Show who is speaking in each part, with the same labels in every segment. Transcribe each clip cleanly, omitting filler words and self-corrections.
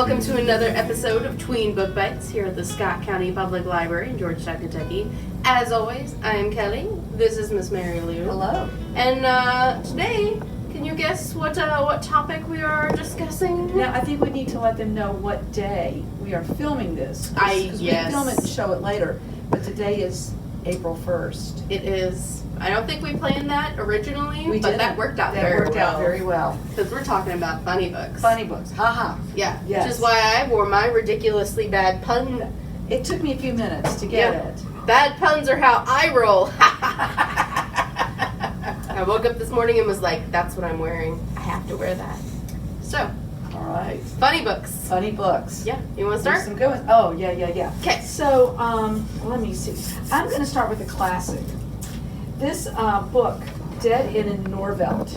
Speaker 1: welcome to another episode of Tween Book Bites here at the Scott County Public Library in Georgetown, Kentucky. As always, I am Kelley. This is Miss Mary Lou.
Speaker 2: Hello.
Speaker 1: And today, can you guess what topic we are discussing?
Speaker 2: Now, I think we need to let them know what day we are filming this.
Speaker 1: Yes.
Speaker 2: We film it and show it later, but today is April 1st.
Speaker 1: It is. I don't think we planned that originally,
Speaker 2: We
Speaker 1: but
Speaker 2: didn't.
Speaker 1: that worked out
Speaker 2: That worked out very well.
Speaker 1: Because we're talking about funny books.
Speaker 2: Funny books. Haha.
Speaker 1: Yeah.
Speaker 2: Yes.
Speaker 1: Which is why I wore my ridiculously bad pun.
Speaker 2: It took me a few minutes to get it.
Speaker 1: Bad puns are how I roll. I woke up this morning and was like, that's what I'm wearing. I have to wear that. So,
Speaker 2: All right.
Speaker 1: funny books.
Speaker 2: Funny books.
Speaker 1: Yeah. You want to
Speaker 2: There's
Speaker 1: start?
Speaker 2: some good ones. Oh, yeah.
Speaker 1: Okay.
Speaker 2: So, let me see. I'm going to start with a classic. This book, Dead in Northfield,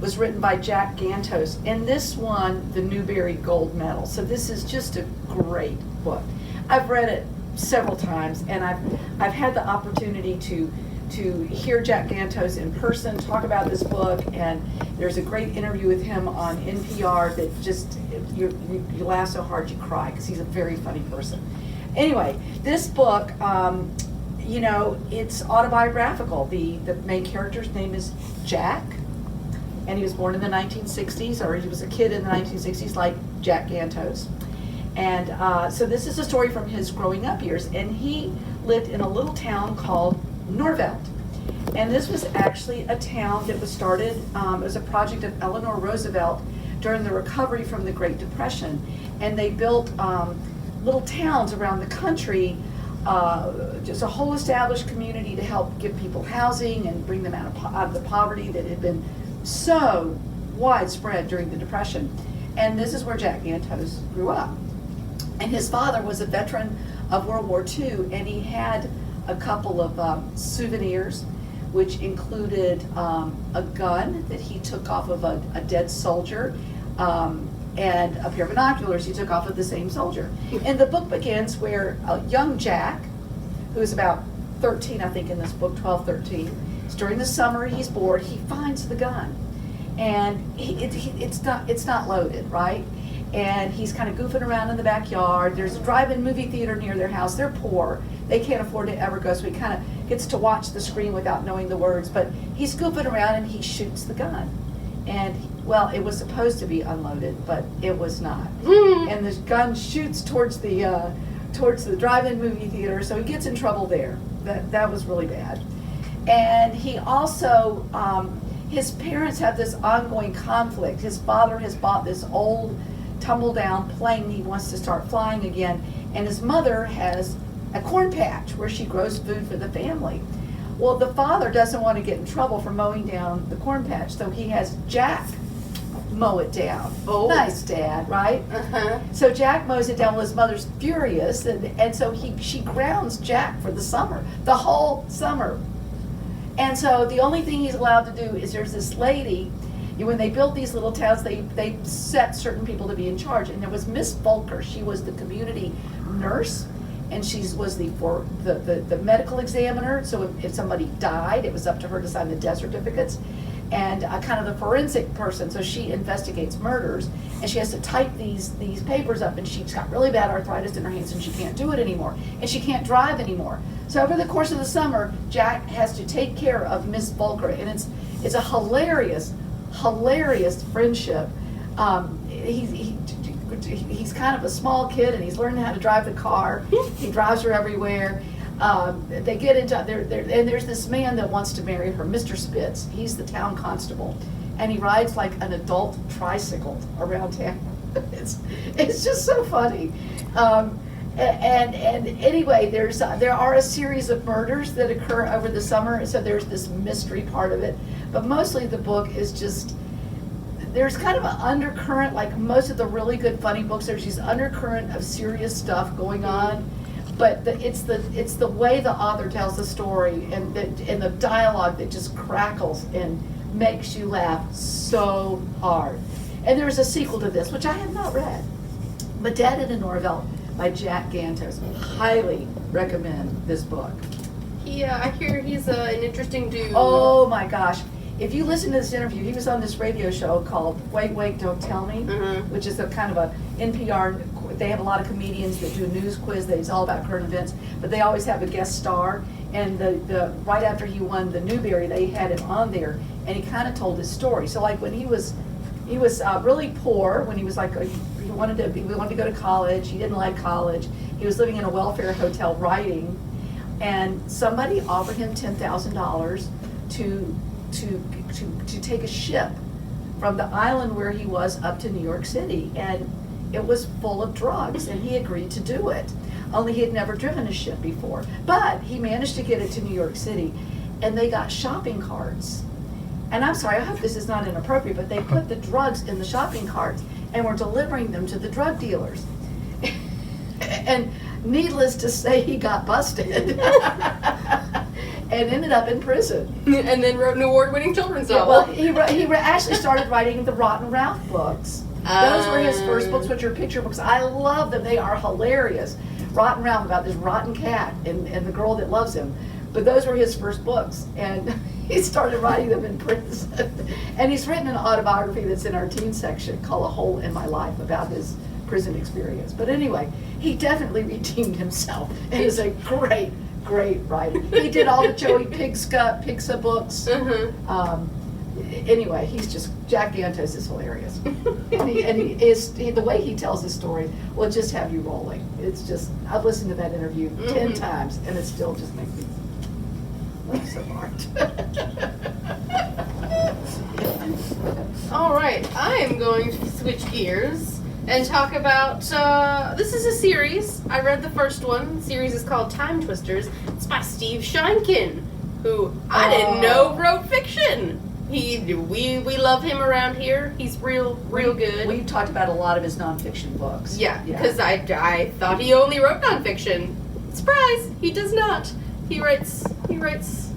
Speaker 2: was written by Jack Gantos, and this won the Newbery Gold Medal. So this is just a great book. I've read it several times, and I've had the opportunity to hear Jack Gantos in person talk about this book, and there's a great interview with him on NPR that just you laugh so hard you cry because he's a very funny person. Anyway, this book. It's autobiographical. The main character's name is Jack, and he was born in the 1960s, or he was a kid in the 1960s, like Jack Gantos. And so this is a story from his growing up years, and he lived in a little town called Northfield. And this was actually a town that was started, it was a project of Eleanor Roosevelt during the recovery from the Great Depression. And they built little towns around the country, just a whole established community to help give people housing and bring them out of the poverty that had been so widespread during the Depression. And this is where Jack Gantos grew up. And his father was a veteran of World War II, and he had a couple of souvenirs, which included a gun that he took off of a dead soldier, and a pair of binoculars he took off of the same soldier. And the book begins where a young Jack, who is about 13, I think in this book, 12, 13, it's during the summer, he's bored, he finds the gun. And it's not loaded, right? And he's kind of goofing around in the backyard. There's a drive-in movie theater near their house. They're poor. They can't afford to ever go, so he kind of gets to watch the screen without knowing the words. But he's goofing around and he shoots the gun. And, well, it was supposed to be unloaded, but it was not. And the gun shoots towards the drive-in movie theater, so he gets in trouble there. That was really bad. And he also, his parents have this ongoing conflict. His father has bought this old tumble-down plane he wants to start flying again, and his mother has a corn patch where she grows food for the family. Well, the father doesn't want to get in trouble for mowing down the corn patch, so he has Jack mow it down.
Speaker 1: Oh.
Speaker 2: Nice dad, right?
Speaker 1: Uh-huh.
Speaker 2: So Jack mows it down while his mother's furious, and so she grounds Jack for the summer, the whole summer. And so the only thing he's allowed to do is there's this lady, when they built these little towns, they set certain people to be in charge. And there was Miss Volker. She was the community nurse, and she was the medical examiner. So if somebody died, it was up to her to sign the death certificates. And kind of the forensic person, so she investigates murders, and she has to type these papers up, and she's got really bad arthritis in her hands, and she can't do it anymore, and she can't drive anymore. So over the course of the summer, Jack has to take care of Miss Volker, and it's a hilarious friendship. He's kind of a small kid, and he's learning how to drive the car. He drives her everywhere. They get into and there's this man that wants to marry her, Mr. Spitz. He's the town constable, and he rides like an adult tricycle around town. It's just so funny. And anyway, there are a series of murders that occur over the summer, so there's this mystery part of it. But mostly the book is just, there's kind of an undercurrent, like most of the really good funny books, there's this undercurrent of serious stuff going on. But it's the way the author tells the story and the dialogue that just crackles and makes you laugh so hard. And there's a sequel to this, which I have not read, but Dead in Northfield by Jack Gantos. Highly recommend this book.
Speaker 1: I hear he's an interesting dude.
Speaker 2: Oh my gosh. if you listen to this interview, he was on this radio show called Wait, Wait, Don't Tell Me, which is a kind of a NPR. They have a lot of comedians that do a news quiz. It's all about current events, but they always have a guest star. And the right after he won the Newbery, they had him on there, and he kind of told his story. So like when he was really poor, when he was like he wanted to go to college. He didn't like college. He was living in a welfare hotel writing, and somebody offered him $10,000 to take a ship from the island where he was up to New York City, and it was full of drugs, and he agreed to do it. Only he had never driven a ship before, but he managed to get it to New York City, and they got shopping carts. And I'm sorry, I hope this is not inappropriate, but they put the drugs in the shopping carts and were delivering them to the drug dealers. And needless to say, he got busted and ended up in prison.
Speaker 1: And then wrote an award-winning children's novel.
Speaker 2: Well, he actually started writing the Rotten Ralph books. Those were his first books, which are picture books. I love them. They are hilarious. Rotten Ralph, about this rotten cat and the girl that loves him. But those were his first books, and he started writing them in prison. And he's written an autobiography that's in our teen section called A Hole in My Life about his prison experience. But anyway, he definitely redeemed himself and is a great, great writer. He did all the Joey Pigsa books. Anyway, he's just, Jack Gantos is hilarious. and he is, the way he tells his story will just have you rolling. It's just, I've listened to that interview 10 times, and it still just makes me laugh so hard.
Speaker 1: All right, I am going to switch gears and talk about, this is a series. I read the first one. The series is called Time Twisters. It's by Steve Sheinkin, who I didn't know wrote fiction. We love him around here. He's real good.
Speaker 2: We've talked about a lot of his nonfiction books.
Speaker 1: Yeah, because I thought he only wrote nonfiction. Surprise, he does not. He writes.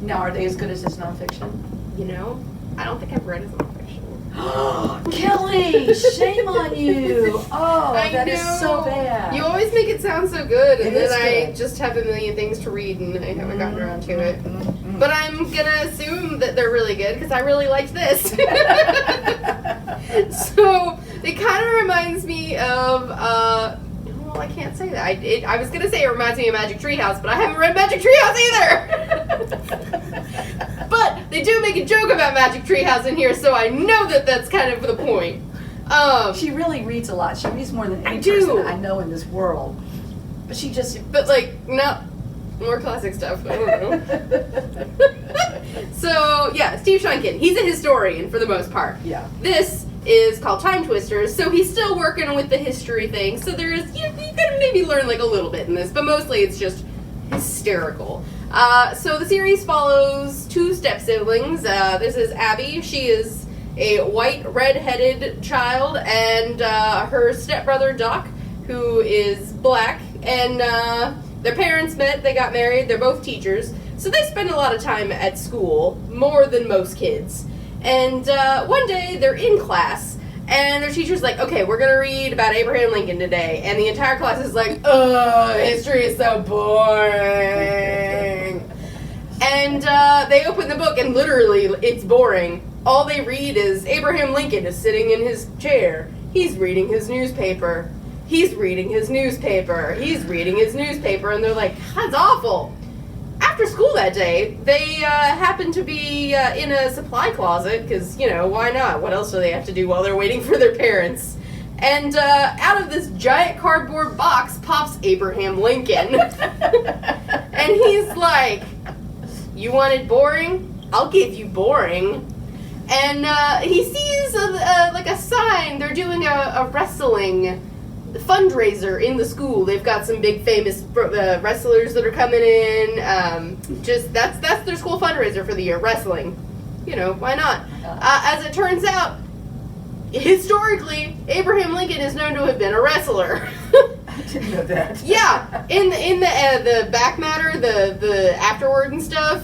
Speaker 2: Now, are they as good as his nonfiction?
Speaker 1: You know, I don't think I've read his nonfiction.
Speaker 2: Kelley, shame on you. Oh,
Speaker 1: I
Speaker 2: that
Speaker 1: know.
Speaker 2: is so bad.
Speaker 1: You always make it sound so good, and
Speaker 2: It
Speaker 1: then
Speaker 2: is
Speaker 1: I
Speaker 2: good.
Speaker 1: just have a million things to read, and I haven't gotten around to it. But I'm gonna assume that they're really good because I really liked this. So it kind of reminds me of. Well, I can't say that. I was gonna say it reminds me of Magic Treehouse, but I haven't read Magic Treehouse either. But they do make a joke about Magic Treehouse in here, so I know that that's kind of the point.
Speaker 2: She really reads a lot. She reads more than any
Speaker 1: I do.
Speaker 2: person I know in this world. But she just...
Speaker 1: But like, no, more classic stuff. I don't know. So yeah, Steve Sheinkin. He's a historian for the most part.
Speaker 2: Yeah.
Speaker 1: This is called Time Twisters, so he's still working with the history thing. So there is, you can maybe learn like a little bit in this, but mostly it's just hysterical. So the series follows two step-siblings. This is Abby. She is a white, red-headed child, and her stepbrother, Doc, who is black. And their parents met, they got married, they're both teachers. So they spend a lot of time at school, more than most kids. And one day, they're in class, and their teacher's like, okay, we're going to read about Abraham Lincoln today. And the entire class is like, history is so boring. And they open the book, and literally, it's boring. All they read is Abraham Lincoln is sitting in his chair. He's reading his newspaper. He's reading his newspaper. He's reading his newspaper. And they're like, that's awful. After school that day, they happen to be in a supply closet, because, why not? What else do they have to do while they're waiting for their parents? And out of this giant cardboard box pops Abraham Lincoln. And he's like, you wanted boring? I'll give you boring. And he sees a sign. They're doing a wrestling fundraiser in the school. They've got some big famous wrestlers that are coming in. That's their school fundraiser for the year, wrestling. Why not? As it turns out, historically, Abraham Lincoln is known to have been a wrestler.
Speaker 2: I didn't know that.
Speaker 1: Yeah, in the back matter, the afterward and stuff,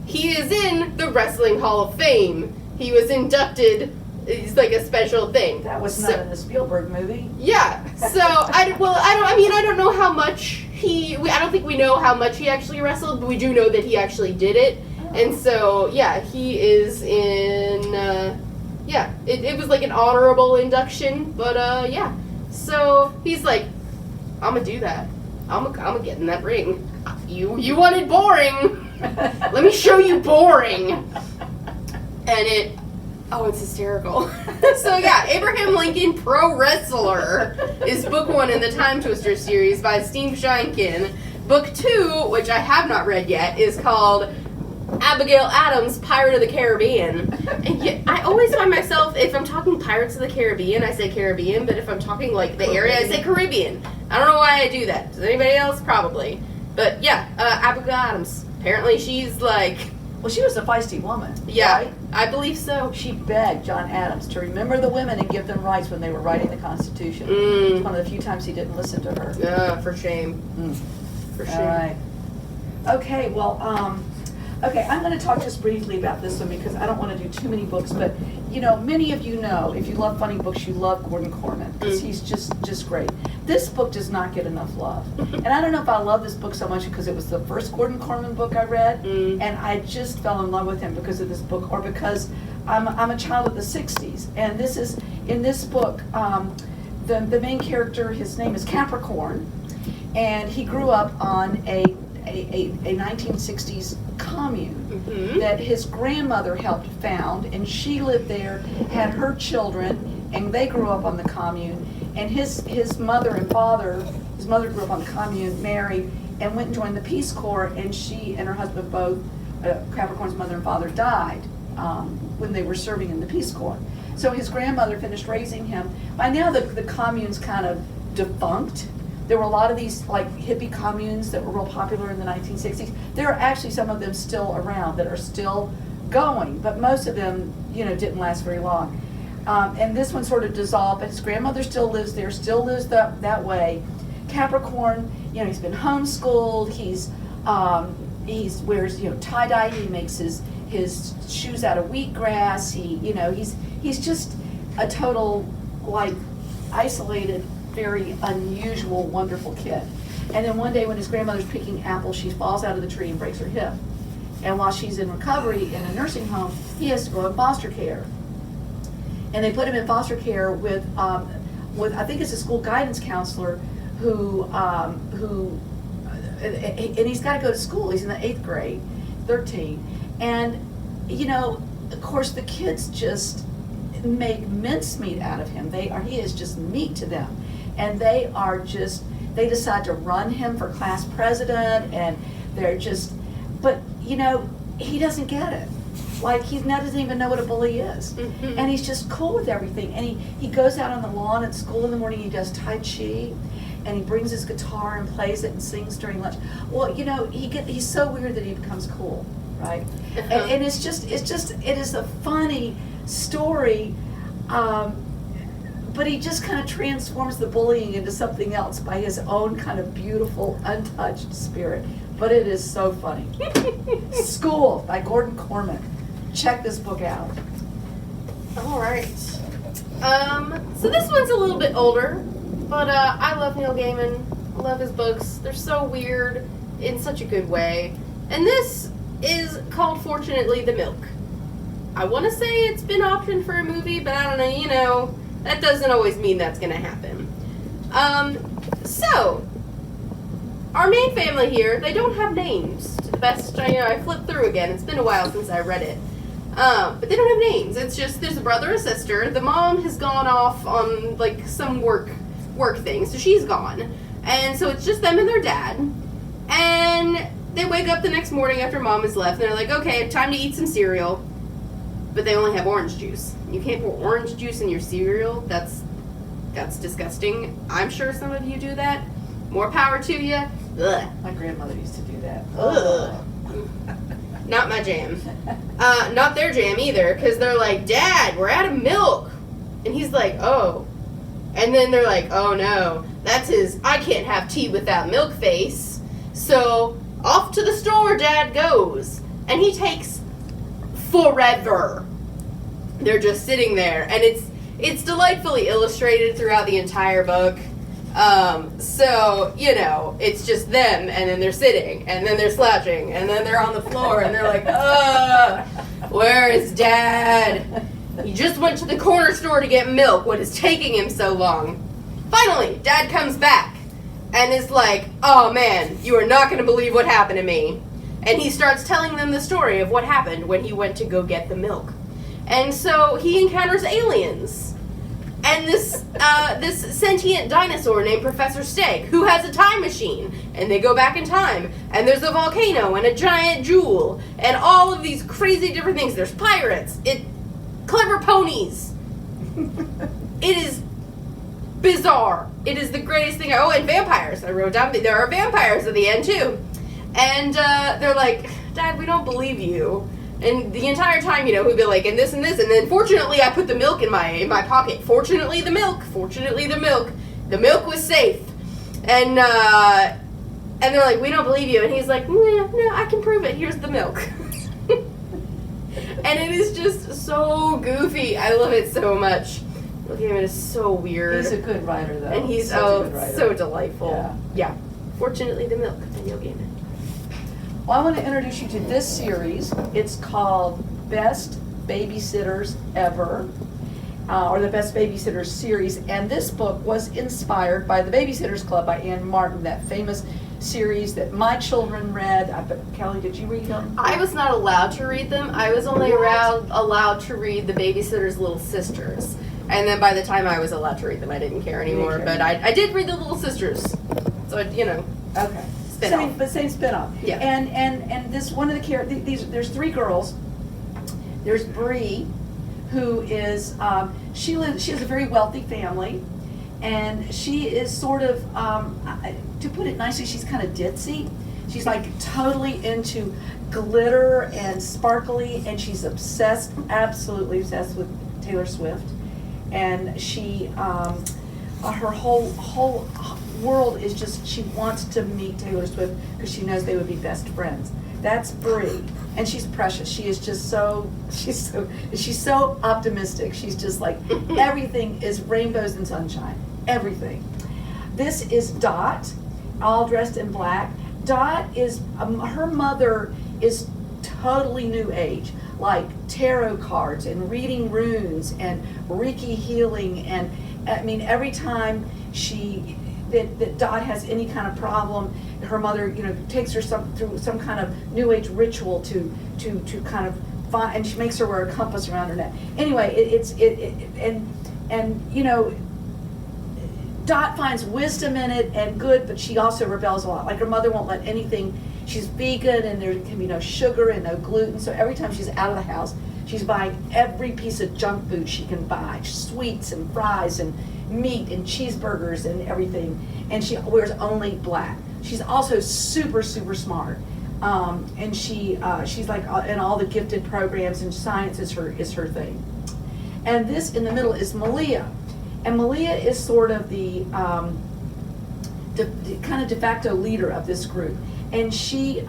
Speaker 1: he is in the Wrestling Hall of Fame. He was inducted. It's like a special thing.
Speaker 2: That was not in the Spielberg movie.
Speaker 1: Yeah. So I don't know how much I don't think we know how much he actually wrestled, but we do know that he actually did it. Oh. And so yeah, he is in yeah, it was like an honorable induction, but yeah. So he's like, I'm gonna do that. I'm gonna get in that ring. You wanted boring. Let me show you boring. And it's hysterical. So yeah, Abraham Lincoln Pro Wrestler is book 1 in the Time Twister series by Steve Sheinkin. Book 2, which I have not read yet, is called Abigail Adams, Pirate of the Caribbean. And yet, I always find myself, if I'm talking Pirates of the Caribbean, I say Caribbean, but if I'm talking like the area, I say Caribbean. I don't know why I do that. Does anybody else? Probably. But yeah, Abigail Adams. Apparently she's like...
Speaker 2: Well, she was a feisty woman.
Speaker 1: Yeah,
Speaker 2: right?
Speaker 1: I believe so.
Speaker 2: She begged John Adams to remember the women and give them rights when they were writing the Constitution.
Speaker 1: Mm.
Speaker 2: It's one of the few times he didn't listen to her.
Speaker 1: For shame.
Speaker 2: Mm.
Speaker 1: For shame.
Speaker 2: All right. Okay, well, okay, I'm going to talk just briefly about this one because I don't want to do too many books, but, many of you know, if you love funny books, you love Gordon Corman because he's just great. This book does not get enough love. And I don't know if I love this book so much because it was the first Gordon Corman book I read, and I just fell in love with him because of this book, or because I'm a child of the 60s. And this is, in this book, the main character, his name is Capricorn, and he grew up on a 1960s commune that his grandmother helped found, and she lived there, had her children, and they grew up on the commune. And his mother and father, his mother grew up on the commune, married, and went and joined the Peace Corps, and she and her husband both, Capricorn's mother and father, died when they were serving in the Peace Corps. So his grandmother finished raising him. By now the commune's kind of defunct. There were a lot of these like hippie communes that were real popular in the 1960s. There are actually some of them still around that are still going, but most of them, didn't last very long. And this one sort of dissolved, but his grandmother still lives there, still lives that way. Capricorn, he's been homeschooled. He's wears tie-dye. He makes his shoes out of wheatgrass. He's just a total like isolated, very unusual, wonderful kid. And then one day when his grandmother's picking apples, she falls out of the tree and breaks her hip. And while she's in recovery in a nursing home, he has to go in foster care. And they put him in foster care with I think it's a school guidance counselor who and he's got to go to school. He's in the 8th grade, 13. And, of course the kids just make mincemeat out of him. He is just meat to them. And they decide to run him for class president, and but he doesn't get it. Like, he doesn't even know what a bully is. Mm-hmm. And he's just cool with everything. And he goes out on the lawn at school in the morning, he does Tai Chi, and he brings his guitar and plays it and sings during lunch. Well, he's so weird that he becomes cool, right? Uh-huh. And it is a funny story, but he just kind of transforms the bullying into something else by his own kind of beautiful, untouched spirit. But it is so funny. School by Gordon Corman. Check this book out.
Speaker 1: All right. So this one's a little bit older, but I love Neil Gaiman. I love his books. They're so weird in such a good way. And this is called Fortunately the Milk. I want to say it's been optioned for a movie, but I don't know, that doesn't always mean that's going to happen. So, our main family here, they don't have names, to the best, I flipped through again, it's been a while since I read it. But they don't have names, it's just, there's a brother, a sister, the mom has gone off on, like, some work thing, so she's gone. And so it's just them and their dad, and they wake up the next morning after mom has left, and they're like, okay, time to eat some cereal. But they only have orange juice. You can't pour orange juice in your cereal. That's disgusting. I'm sure some of you do that. More power to you. Ugh.
Speaker 2: My grandmother used to do that.
Speaker 1: Ugh. Not my jam. Not their jam either, because they're like, Dad, we're out of milk. And he's like, oh. And then they're like, oh no, that's his I can't have tea without milk face. So off to the store Dad goes. And he takes forever. They're just sitting there, and it's delightfully illustrated throughout the entire book. So it's just them, and then they're sitting, and then they're slouching, and then they're on the floor, and they're like, where is Dad? He just went to the corner store to get milk. What is taking him so long? Finally, Dad comes back and is like, oh man, you are not going to believe what happened to me. And he starts telling them the story of what happened when he went to go get the milk. And so he encounters aliens. And this sentient dinosaur named Professor Steak, who has a time machine. And they go back in time. And there's a volcano and a giant jewel. And all of these crazy different things. There's pirates. Clever ponies. It is bizarre. It is the greatest thing. Oh, and vampires. I wrote down there are vampires at the end too. And they're like, Dad, we don't believe you. And the entire time, you know, he'd be like, and this, and then fortunately I put the milk in my pocket. Fortunately the milk. The milk was safe. And they're like, we don't believe you. And he's like, no, I can prove it. Here's the milk. And it is just so goofy. I love it so much. Looking at him, it is so weird.
Speaker 2: He's a good writer, though.
Speaker 1: And he's so delightful. Yeah. Fortunately the milk. Neil Gaiman.
Speaker 2: Well, I want to introduce you to this series. It's called Best Babysitters Ever, or the Best Babysitters series. And this book was inspired by the Babysitters Club by Anne Martin, that famous series that my children read. Kelley, did you read them?
Speaker 1: I was not allowed to read them. I was only allowed to read the Babysitters' Little Sisters. And then by the time I was allowed to read them, I didn't care anymore. But I did read the Little Sisters. So, you know.
Speaker 2: Okay. Same spin-off.
Speaker 1: Yeah.
Speaker 2: And this one of the characters, there's three girls. There's Bree, who is she has a very wealthy family, and she is sort of to put it nicely, she's kind of ditzy. She's like totally into glitter and sparkly, and she's absolutely obsessed with Taylor Swift, and she her whole world is just, she wants to meet Taylor Swift because she knows they would be best friends. That's Bree, and she's precious. She is just she's so optimistic. She's just like, everything is rainbows and sunshine, everything. This is Dot, all dressed in black. Dot is, her mother is totally new age, like tarot cards and reading runes and Reiki healing, and I mean, every time that Dot has any kind of problem, her mother, you know, takes her through some kind of new age ritual to kind of find, and she makes her wear a compass around her neck. Anyway, and you know, Dot finds wisdom in it and good, but she also rebels a lot. Like, her mother won't let anything. She's vegan, and there can be no sugar and no gluten. So every time she's out of the house, she's buying every piece of junk food she can buy, sweets and fries and meat and cheeseburgers and everything, and she wears only black. She's also super smart, and she's like in all the gifted programs, and science is her thing. And this in the middle is Malia, and Malia is sort of the kind of de facto leader of this group, and she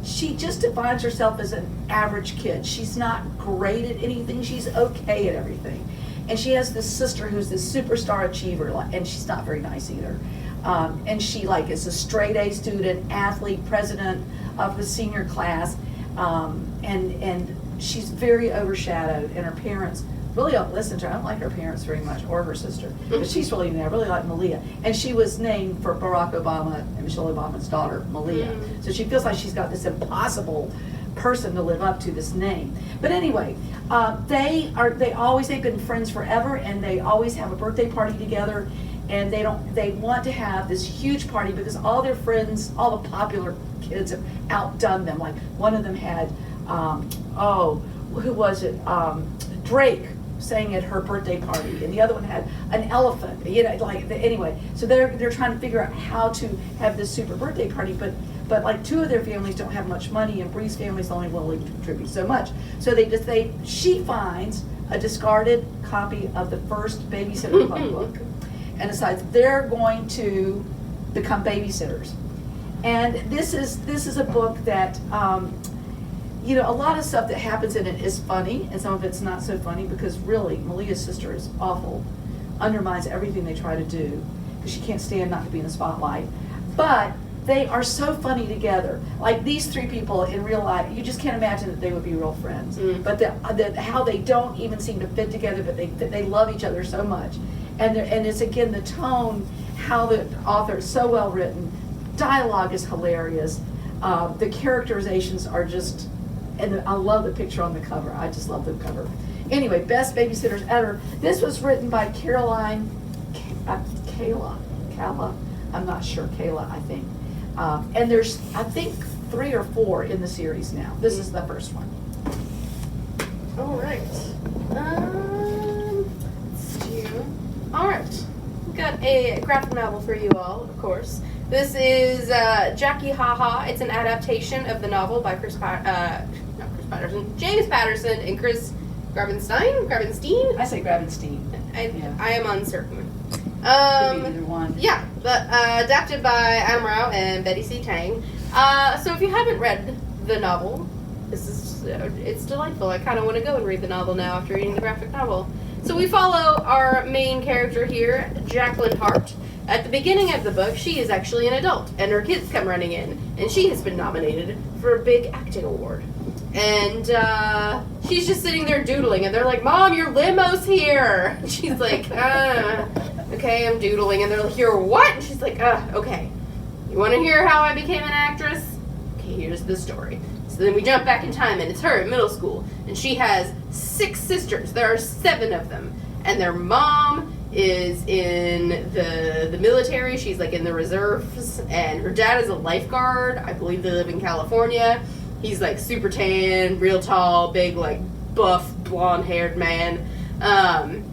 Speaker 2: just defines herself as an average kid. She's not great at anything. She's okay at everything. And she has this sister who's this superstar achiever, and she's not very nice either. And she is a straight A student, athlete, president of the senior class, and she's very overshadowed. And her parents really don't listen to her. I don't like her parents very much, or her sister, but she's really there. I really like Malia, and she was named for Barack Obama and Michelle Obama's daughter, Malia. So she feels like she's got this impossible person to live up to, this name. But anyway, they've been friends forever, and they always have a birthday party together, and they want to have this huge party because all their friends, all the popular kids, have outdone them. Like, one of them had who was it, Drake sang at her birthday party, and the other one had an elephant, you know, anyway, so they're trying to figure out how to have this super birthday party, but like, two of their families don't have much money, and Bree's family's only willing to contribute so much. So she finds a discarded copy of the first Babysitter Club book, and decides they're going to become babysitters. And this is a book that, you know, a lot of stuff that happens in it is funny, and some of it's not so funny, because really, Malia's sister is awful, undermines everything they try to do, because she can't stand not to be in the spotlight. But they are so funny together. Like these three people in real life, you just can't imagine that they would be real friends. But how they don't even seem to fit together, but they love each other so much. And it's again the tone, how the author is so well written, dialogue is hilarious, the characterizations are just, and I love the picture on the cover. I just love the cover. Anyway, best babysitters ever. This was written by Kayla. I'm not sure, Kayla, I think. And there's, I think, 3 or 4 in the series now. This is the first one.
Speaker 1: All right. Let's do. All right. We've got a graphic novel for you all, of course. This is Jackie Ha. It's an adaptation of the novel by James Patterson and Chris Gravenstein?
Speaker 2: I say Gravenstein.
Speaker 1: I am uncertain.
Speaker 2: Could be either one.
Speaker 1: Yeah, but adapted by Adam Rao and Betty C. Tang. So if you haven't read the novel, it's delightful. I kind of want to go and read the novel now after reading the graphic novel. So we follow our main character here, Jacqueline Hart. At the beginning of the book, she is actually an adult, and her kids come running in, and she has been nominated for a big acting award. And she's just sitting there doodling, and they're like, "Mom, your limo's here." And she's like, "Okay, I'm doodling." And they're like, "You're what?" And she's like, "Okay. You want to hear how I became an actress? Okay, here's the story." So then we jump back in time, and it's her in middle school, and she has 6 sisters. There are 7 of them, and their mom is in the military. She's like in the reserves, and her dad is a lifeguard. I believe they live in California. He's like super tan, real tall, big, like buff, blonde-haired man. And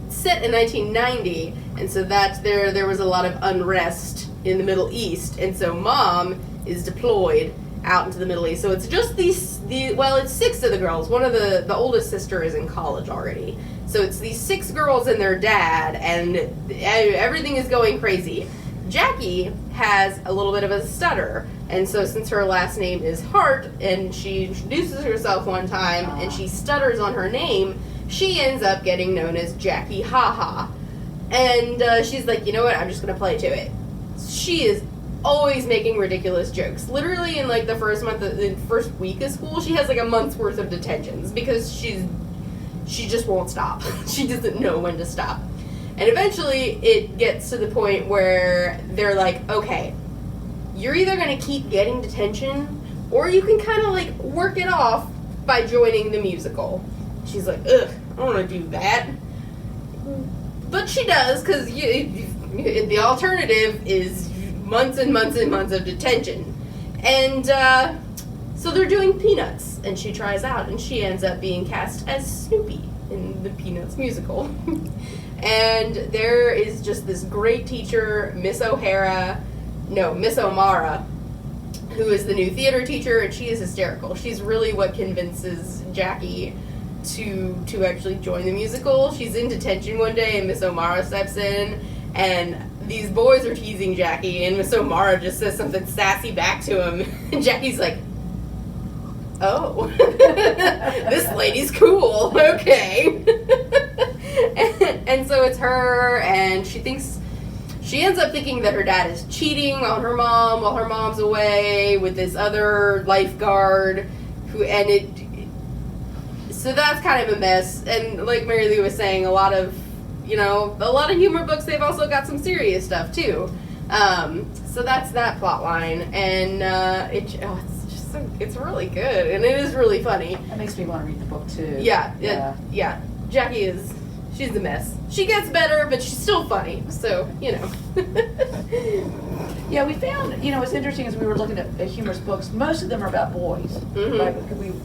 Speaker 1: set in 1990, and so that's there was a lot of unrest in the Middle East, and so Mom is deployed out into the Middle East. So it's just it's 6 of the girls. One of the oldest sister is in college already. So it's these 6 girls and their dad, and everything is going crazy. Jackie has a little bit of a stutter, and so since her last name is Hart, and she introduces herself one time, and she stutters on her name, she ends up getting known as Jackie Ha. And she's like, you know what, I'm just going to play to it. She is always making ridiculous jokes. Literally in like the first week of school, she has like a month's worth of detentions because she just won't stop. She doesn't know when to stop. And eventually it gets to the point where they're like, okay, you're either going to keep getting detention or you can kind of like work it off by joining the musical. She's like, ugh, I don't want to do that. But she does, because the alternative is months and months and months of detention. And so they're doing Peanuts, and she tries out, and she ends up being cast as Snoopy in the Peanuts musical. And there is just this great teacher, Miss O'Mara, who is the new theater teacher, and she is hysterical. She's really what convinces Jackie to actually join the musical. She's in detention one day, and Miss O'Mara steps in, and these boys are teasing Jackie, and Miss O'Mara just says something sassy back to him, and Jackie's like, oh, this lady's cool, okay. and so it's her, and she ends up thinking that her dad is cheating on her mom while her mom's away with this other lifeguard, so that's kind of a mess. And like Mary Lou was saying, a lot of humor books, they've also got some serious stuff too. So that's that plot line, and it's really good, and it is really funny.
Speaker 2: That makes me want to read the book too.
Speaker 1: Yeah. Jackie she's a mess. She gets better, but she's still funny. So
Speaker 2: Yeah, we found, it's interesting as we were looking at humorous books, most of them are about boys.
Speaker 1: Mm-hmm.
Speaker 2: Right?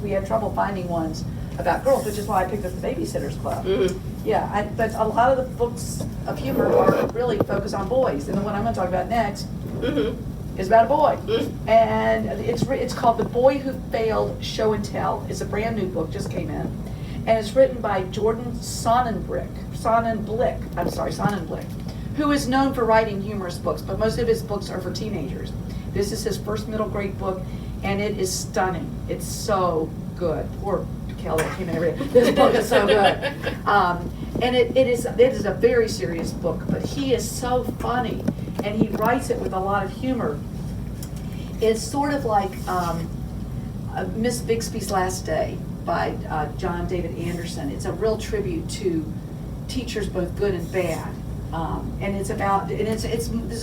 Speaker 2: We had trouble finding ones about girls, which is why I picked up the Babysitters Club.
Speaker 1: Mm-hmm.
Speaker 2: Yeah, but a lot of the books of humor are really focused on boys, and the one I'm going to talk about next is about a boy.
Speaker 1: Mm-hmm.
Speaker 2: And it's called The Boy Who Failed Show and Tell. It's a brand new book, just came in. And it's written by Jordan Sonnenblick, who is known for writing humorous books, but most of his books are for teenagers. This is his first middle grade book, and it is stunning. It's so good. Poor Kelley came in every day. This book is so good. And it is a very serious book, but he is so funny. and he writes it with a lot of humor. It's sort of like Miss Bixby's Last Day by John David Anderson. It's a real tribute to teachers, both good and bad. And it's about, and this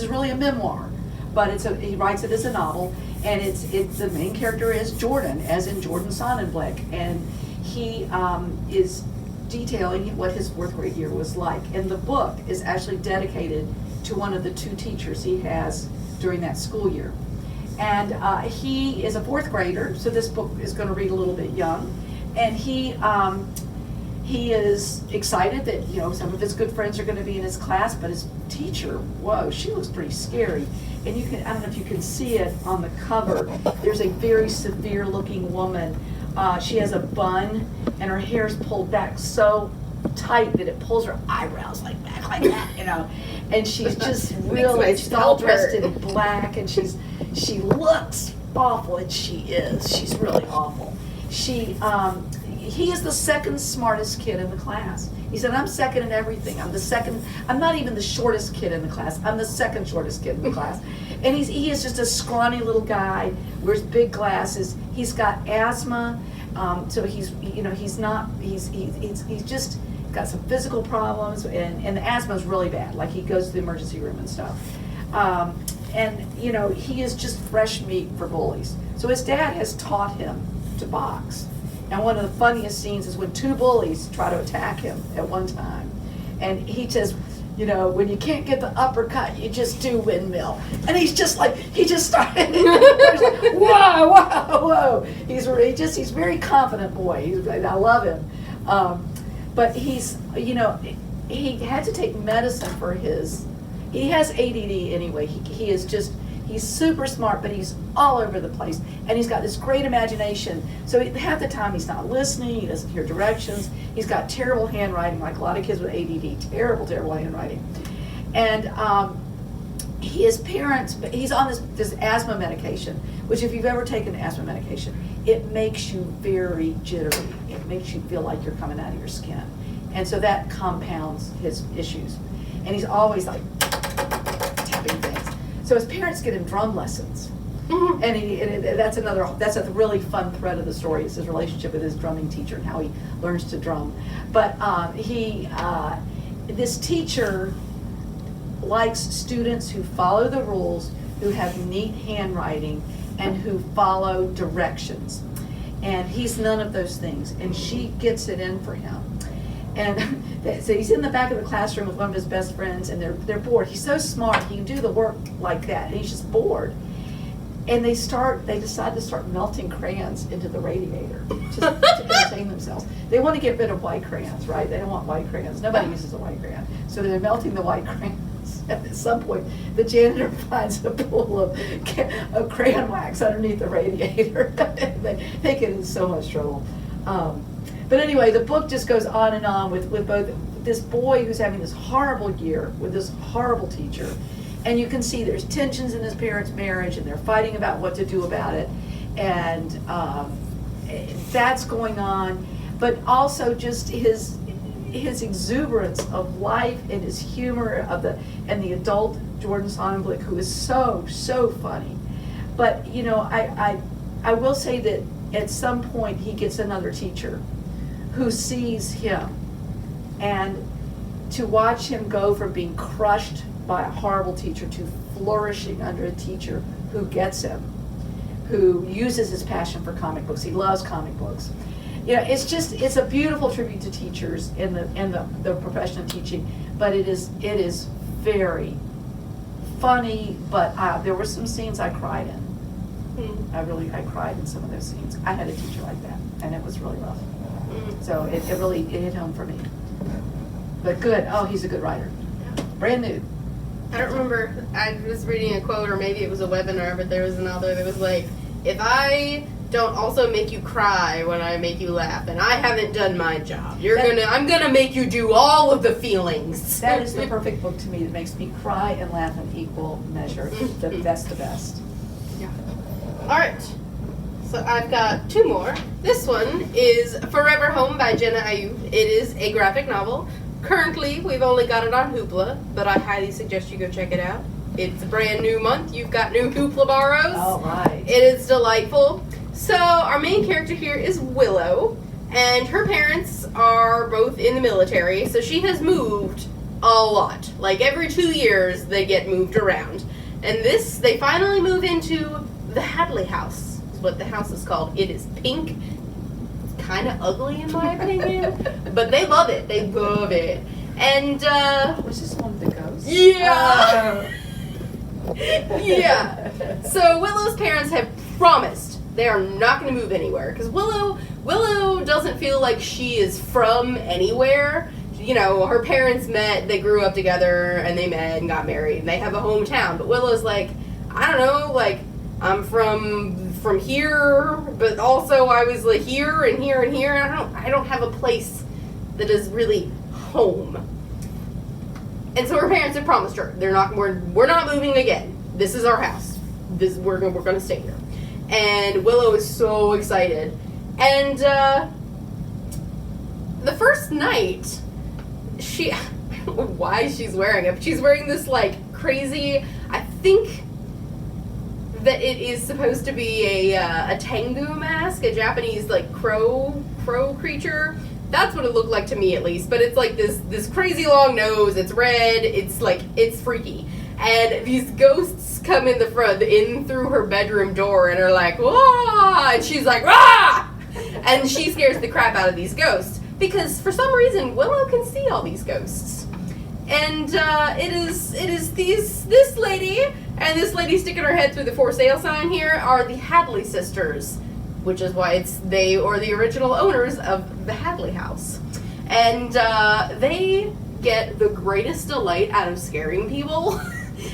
Speaker 2: is really a memoir, but he writes it as a novel, and the main character is Jordan, as in Jordan Sonnenblick, and he is detailing what his fourth grade year was like. And the book is actually dedicated to one of the two teachers he has during that school year. And he is a fourth grader, so this book is going to read a little bit young. And he is excited that, you know, some of his good friends are going to be in his class, but his teacher, whoa, she looks pretty scary. And you can, I don't know if you can see it on the cover, there's a very severe looking woman. She has a bun and her hair is pulled back so tight that it pulls her eyebrows like back like that, you know. And she's just really, she's all dressed in black, and she looks awful, and she's really awful. He is the second smartest kid in the class. He said, I'm second in everything. I'm not even the shortest kid in the class. I'm the second shortest kid in the class. And he is just a scrawny little guy, wears big glasses. He's got asthma, so he's just got some physical problems, and the asthma is really bad. Like, he goes to the emergency room and stuff. And, you know, he is just fresh meat for bullies. So his dad has taught him to box. And one of the funniest scenes is when two bullies try to attack him at one time. And he says, you know, when you can't get the uppercut, you just do windmill. And he's just like, he just started, he's like, whoa, whoa, whoa. He's a very confident boy. I love him. But he's, you know, he had to take medicine for he has ADD anyway. He's super smart, but he's all over the place. And he's got this great imagination. So half the time he's not listening, he doesn't hear directions. He's got terrible handwriting, like a lot of kids with ADD, terrible, terrible handwriting. And his parents, he's on this asthma medication, which if you've ever taken asthma medication, it makes you very jittery. It makes you feel like you're coming out of your skin. And so that compounds his issues. And he's always like tapping things. So his parents get him drum lessons, and that's a really fun thread of the story. Is his relationship with his drumming teacher and how he learns to drum. But this teacher likes students who follow the rules, who have neat handwriting, and who follow directions. And he's none of those things, and she gets it in for him. And so he's in the back of the classroom with one of his best friends, and they're bored. He's so smart, he can do the work like that, and he's just bored. And they decide to start melting crayons into the radiator just to entertain themselves. They want to get rid of white crayons, right? They don't want white crayons. Nobody uses a white crayon. So they're melting the white crayons. And at some point, the janitor finds a pool of crayon wax underneath the radiator. They get in so much trouble. But anyway, the book just goes on and on with both this boy who's having this horrible year with this horrible teacher, and you can see there's tensions in his parents' marriage, and they're fighting about what to do about it, and that's going on. But also just his exuberance of life and his humor and the adult Jordan Sonnenblick, who is so funny. But you know, I will say that at some point he gets another teacher who sees him, and to watch him go from being crushed by a horrible teacher to flourishing under a teacher who gets him, who uses his passion for comic books. He loves comic books. You know, it's a beautiful tribute to teachers in the profession of teaching, but it is very funny, but there were some scenes I cried in. I cried in some of those scenes. I had a teacher like that, and it was really rough. So it really hit home for me. But good. Oh, he's a good writer. Brand new.
Speaker 1: I don't remember. I was reading a quote, or maybe it was a webinar, but there was an author that was like, if I don't also make you cry when I make you laugh, and I haven't done my job, I'm gonna make you do all of the feelings.
Speaker 2: That is the perfect book to me that makes me cry and laugh in equal measure. That's the best.
Speaker 1: Yeah. All right. So I've got two more. This one is Forever Home by Jenna Ayub. It is a graphic novel. Currently, we've only got it on Hoopla, but I highly suggest you go check it out. It's a brand new month. You've got new hoopla-barros.
Speaker 2: All right.
Speaker 1: It is delightful. So our main character here is Willow, and her parents are both in the military, so she has moved a lot. Like every 2 years, they get moved around. And they finally move into the Hadley house, is what the house is called. It is pink. It's kind of ugly in my opinion, but they love it. They love it. And,
Speaker 2: Was this one with the ghost?
Speaker 1: Yeah! Yeah. So Willow's parents have promised they are not going to move anywhere, because Willow doesn't feel like she is from anywhere. You know, her parents met, they grew up together, and they met and got married, and they have a hometown. But Willow's like, I don't know, like, I'm from here, but also I was like here and here and here, and I don't have a place that is really home. And so her parents have promised her, we're not moving again. This is our house. We're going to stay here. And Willow is so excited. And the first night, I don't know why she's wearing it, but she's wearing this like crazy, I think that it is supposed to be a tengu mask, a Japanese like crow creature. That's what it looked like to me, at least. But it's like this crazy long nose. It's red. It's freaky. And these ghosts come in through her bedroom door and are like, "Wah!" And she's like, "Wah!" And she scares the crap out of these ghosts because for some reason Willow can see all these ghosts. And it is this lady and this lady sticking her head through the for sale sign here are the Hadley sisters, which is why they are the original owners of the Hadley house. And they get the greatest delight out of scaring people.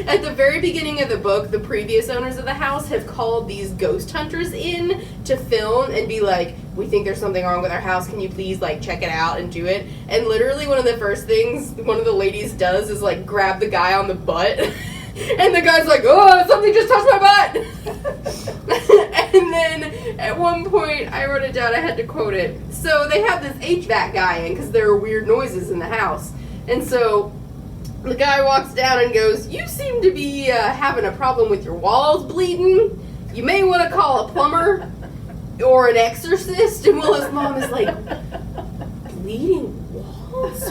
Speaker 1: At the very beginning of the book, the previous owners of the house have called these ghost hunters in to film and be like, we think there's something wrong with our house, can you please like check it out and do it? And literally one of the first things one of the ladies does is like grab the guy on the butt. And the guy's like, oh, something just touched my butt! And then at one point, I wrote it down, I had to quote it. So they have this HVAC guy in because there are weird noises in the house. And so the guy walks down and goes, you seem to be having a problem with your walls bleeding. You may want to call a plumber or an exorcist. And Willow's mom is like, bleeding walls?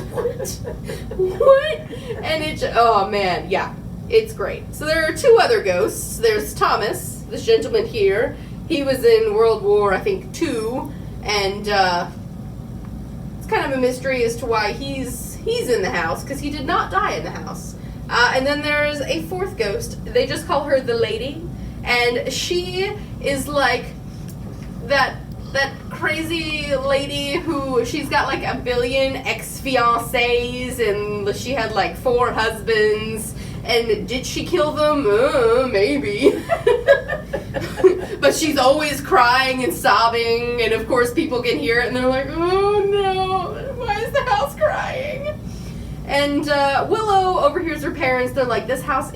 Speaker 1: What? And oh man, yeah. It's great. So there are two other ghosts. There's Thomas, this gentleman here. He was in World War, I think, II, and it's kind of a mystery as to why he's in the house, because he did not die in the house. And then there's a fourth ghost. They just call her the Lady, and she is like that crazy lady who she's got like 1 billion ex-fiancés, and she had like 4 husbands. And did she kill them? Maybe. But she's always crying and sobbing, and of course people can hear it, and they're like, oh no, why is the house crying? And Willow overhears her parents. They're like, this house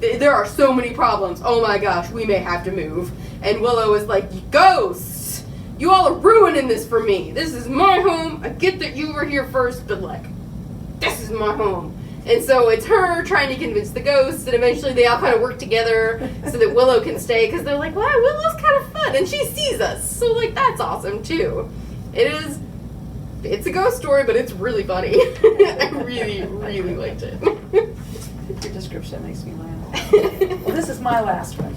Speaker 1: there are so many problems. Oh my gosh, we may have to move. And Willow is like, ghosts, you all are ruining this for me. This is my home. I get that you were here first, but like, this is my home. And so it's her trying to convince the ghosts, and eventually they all kind of work together so that Willow can stay, because they're like, wow, Willow's kind of fun, and she sees us, so like that's awesome too. It's a ghost story, but it's really funny. I really, really liked it.
Speaker 2: Your description makes me laugh. Well, this is my last one.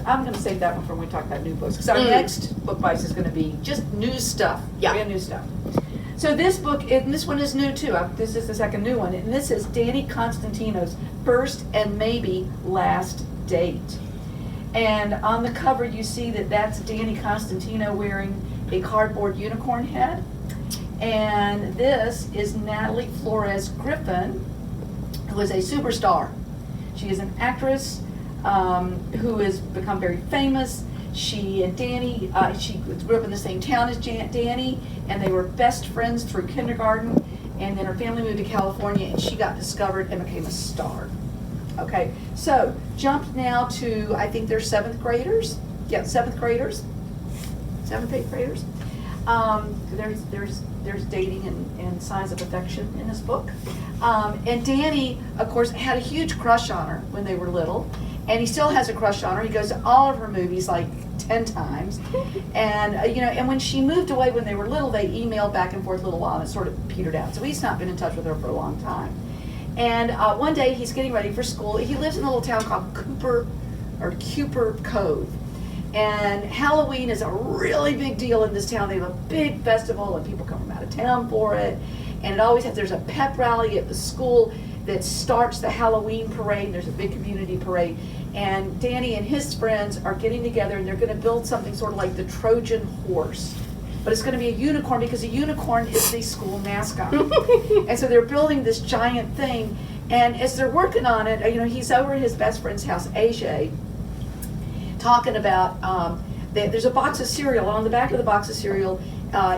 Speaker 2: I'm gonna save that one for when we talk about new books, because our next book bites is gonna be just new stuff.
Speaker 1: Yeah.
Speaker 2: Brand new stuff. So this book, and this one is new too. This is the second new one, and this is Danny Constantino's first and maybe last date. And on the cover, you see that's Danny Constantino wearing a cardboard unicorn head, and this is Natalie Flores Griffin, who is a superstar. She is an actress who has become very famous. She and Danny, she grew up in the same town as Danny, and they were best friends through kindergarten, and then her family moved to California, and she got discovered and became a star. Okay, so jump now to, I think they're 7th graders. Yeah, 7th graders. 7th, 8th graders. There's dating and signs of affection in this book. And Danny, of course, had a huge crush on her when they were little, and he still has a crush on her. He goes to all of her movies like 10 times. And, and when she moved away when they were little, they emailed back and forth a little while, and it sort of petered out. So he's not been in touch with her for a long time. And one day he's getting ready for school. He lives in a little town called Cooper Cove. And Halloween is a really big deal in this town. They have a big festival and people come from out of town for it. And it always has, there's a pep rally at the school that starts the Halloween parade. There's a big community parade. And Danny and his friends are getting together and they're going to build something sort of like the Trojan horse. But it's going to be a unicorn because a unicorn is the school mascot. And so they're building this giant thing. And as they're working on it, he's over at his best friend's house, AJ, talking about there's a box of cereal. And on the back of the box of cereal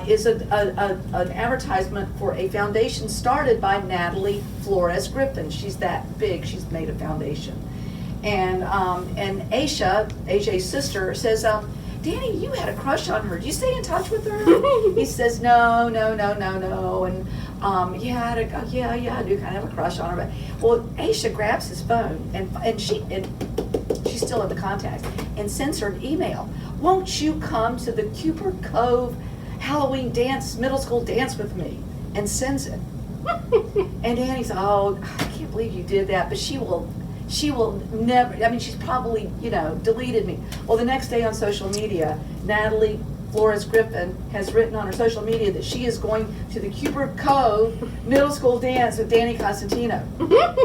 Speaker 2: is an advertisement for a foundation started by Natalie Flores Griffin. She's that big. She's made a foundation. And Aisha, AJ's sister, says, Danny, you had a crush on her. Did you stay in touch with her? He says, no. And yeah, I do kind of have a crush on her. But well, Aisha grabs his phone and she's still in the contacts and sends her an email. Won't you come to the Cooper Cove Halloween middle school dance with me? And sends it. And Danny's, oh, I can't believe you did that. But she will never, she's probably, deleted me. Well, the next day on social media, Natalie Flores Griffin has written on her social media that she is going to the Cooper Cove middle school dance with Danny Constantino.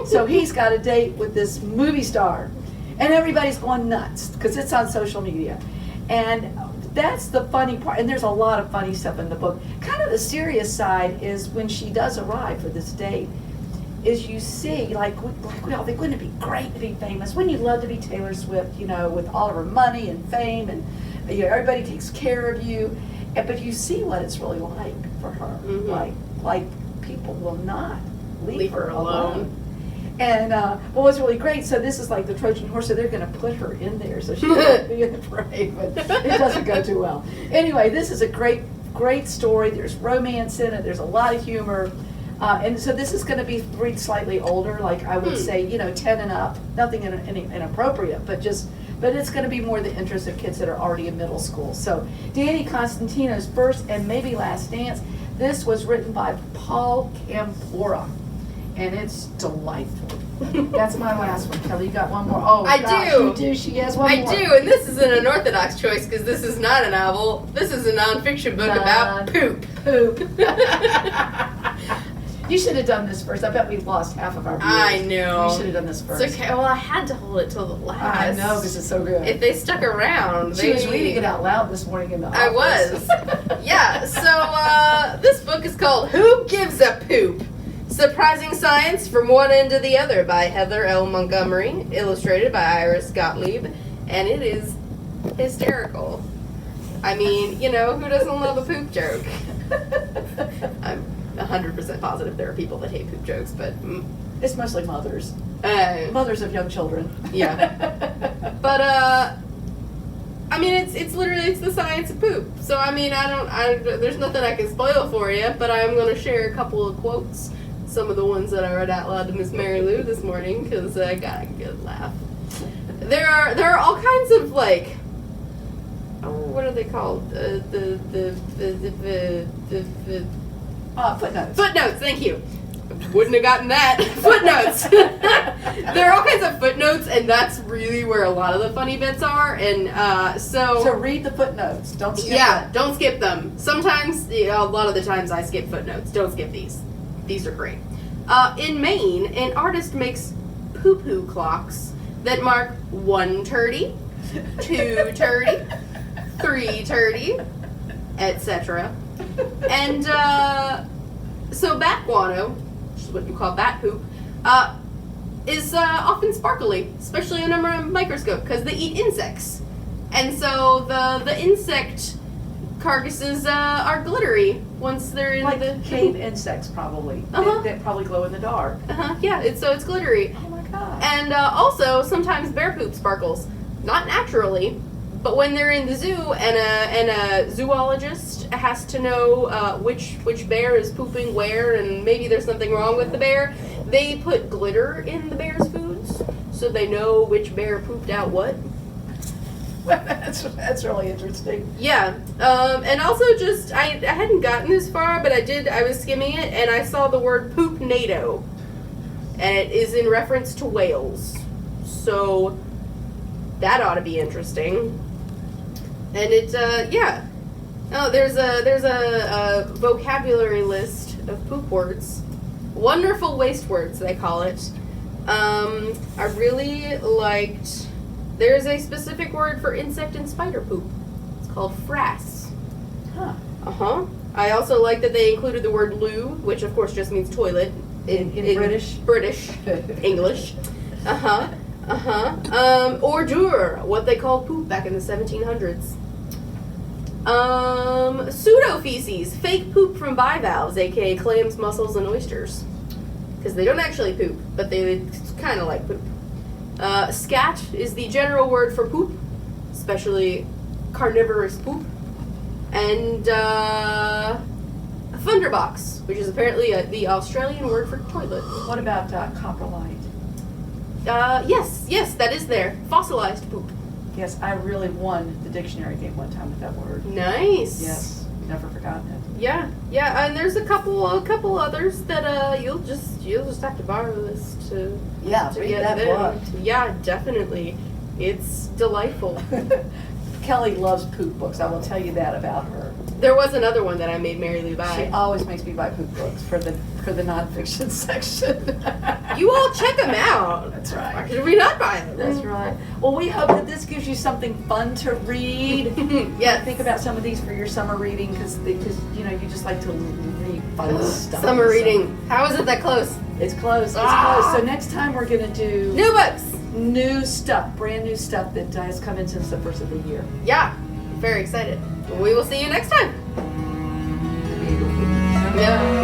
Speaker 2: So he's got a date with this movie star. And everybody's going nuts because it's on social media. And that's the funny part. And there's a lot of funny stuff in the book. Kind of the serious side is when she does arrive for this date, is you see, like we all think, wouldn't it be great to be famous? Wouldn't you love to be Taylor Swift, with all of her money and fame and everybody takes care of you. But you see what it's really like for her. Mm-hmm. Like people will not leave her alone. And what's really great, so this is like the Trojan horse, so they're going to put her in there so she can be in the parade, but it doesn't go too well. Anyway, this is a great story. There's romance in it. There's a lot of humor. And so this is going to be read slightly older, like I would say, 10 and up. Nothing inappropriate, but it's going to be more the interest of kids that are already in middle school. So Danny Constantino's first and maybe last dance. This was written by Paul Campora, and it's delightful. That's my last one. Kelly, you got one more? Oh,
Speaker 1: I
Speaker 2: gosh,
Speaker 1: do.
Speaker 2: You do. She has one more.
Speaker 1: I do, and this is an unorthodox choice because this is not a novel. This is a nonfiction book about poop.
Speaker 2: You should have done this first. I bet we've lost half of our viewers.
Speaker 1: I know.
Speaker 2: You should have done this first.
Speaker 1: It's okay. Well, I had to hold it till the last.
Speaker 2: I know, because it's so good.
Speaker 1: If they stuck around,
Speaker 2: She was reading it out loud this morning in the office.
Speaker 1: I was. Yeah, so this book is called Who Gives a Poop? Surprising Science from One End to the Other by Heather L. Montgomery, illustrated by Iris Gottlieb, and it is hysterical. Who doesn't love a poop joke? I'm 100% positive there are people that hate poop jokes, but
Speaker 2: it's mostly mothers. Mothers of young children.
Speaker 1: Yeah. But it's literally the science of poop. So there's nothing I can spoil for you, but I'm going to share a couple of quotes, some of the ones that I read out loud to Miss Mary Lou this morning because I got a good laugh. There are all kinds of what are they called?
Speaker 2: Footnotes.
Speaker 1: Footnotes, thank you. Wouldn't have gotten that. Footnotes. There are all kinds of footnotes, and that's really where a lot of the funny bits are. And so
Speaker 2: read the footnotes. Don't skip them.
Speaker 1: Don't skip them. Sometimes, a lot of the times I skip footnotes. Don't skip these. These are great. In Maine, an artist makes poo-poo clocks that mark 1:30, 2:30, 3:30, etc. And so bat guano, which is what you call bat poop, is often sparkly, especially under a microscope, because they eat insects. And so the insect carcasses are glittery once they're in the
Speaker 2: cave insects, probably. That probably glow in the dark.
Speaker 1: Yeah, it's glittery.
Speaker 2: Oh my god.
Speaker 1: And also sometimes bear poop sparkles, not naturally, But when they're in the zoo and a zoologist has to know which bear is pooping where and maybe there's something wrong with the bear, they put glitter in the bear's foods so they know which bear pooped out what.
Speaker 2: That's really interesting.
Speaker 1: Yeah, and also just, I hadn't gotten this far, but I was skimming it, and I saw the word poop-nado, and it is in reference to whales, so that ought to be interesting. And yeah. Oh, there's a vocabulary list of poop words. Wonderful waste words, they call it. I really liked... There's a specific word for insect and spider poop. It's called frass.
Speaker 2: Huh.
Speaker 1: Uh-huh. I also like that they included the word loo, which of course just means toilet.
Speaker 2: In British?
Speaker 1: British. English. Uh-huh. Uh-huh. Ordure, what they called poop back in the 1700s. Pseudo-feces, fake poop from bivalves, aka clams, mussels, and oysters. Because they don't actually poop, but they kind of like poop. Scat is the general word for poop, especially carnivorous poop. And thunderbox, which is apparently the Australian word for toilet.
Speaker 2: What about coprolite?
Speaker 1: Yes, that is there. Fossilized poop.
Speaker 2: Yes, I really won the dictionary game one time with that word.
Speaker 1: Nice.
Speaker 2: Yes, never forgotten it.
Speaker 1: Yeah, and there's a couple others that you'll just have to borrow this to
Speaker 2: Read
Speaker 1: get
Speaker 2: that
Speaker 1: them.
Speaker 2: book.
Speaker 1: Yeah, definitely. It's delightful.
Speaker 2: Kelley loves poop books. I will tell you that about her.
Speaker 1: There was another one that I made Mary Lou
Speaker 2: She
Speaker 1: buy.
Speaker 2: always makes me buy poop books for the nonfiction section.
Speaker 1: You all check them out.
Speaker 2: That's right.
Speaker 1: Why should we not buy them?
Speaker 2: That's right. Well, we hope that this gives you something fun to read.
Speaker 1: Yes.
Speaker 2: Think about some of these for your summer reading because you just like to read fun stuff.
Speaker 1: Summer reading. How is it that close?
Speaker 2: It's close. It's
Speaker 1: Ah.
Speaker 2: close. So next time we're gonna do
Speaker 1: New books.
Speaker 2: new stuff, brand new stuff that has come in since the first of the year.
Speaker 1: Yeah, very excited. We will see you next time.
Speaker 2: Yeah.
Speaker 1: Yeah.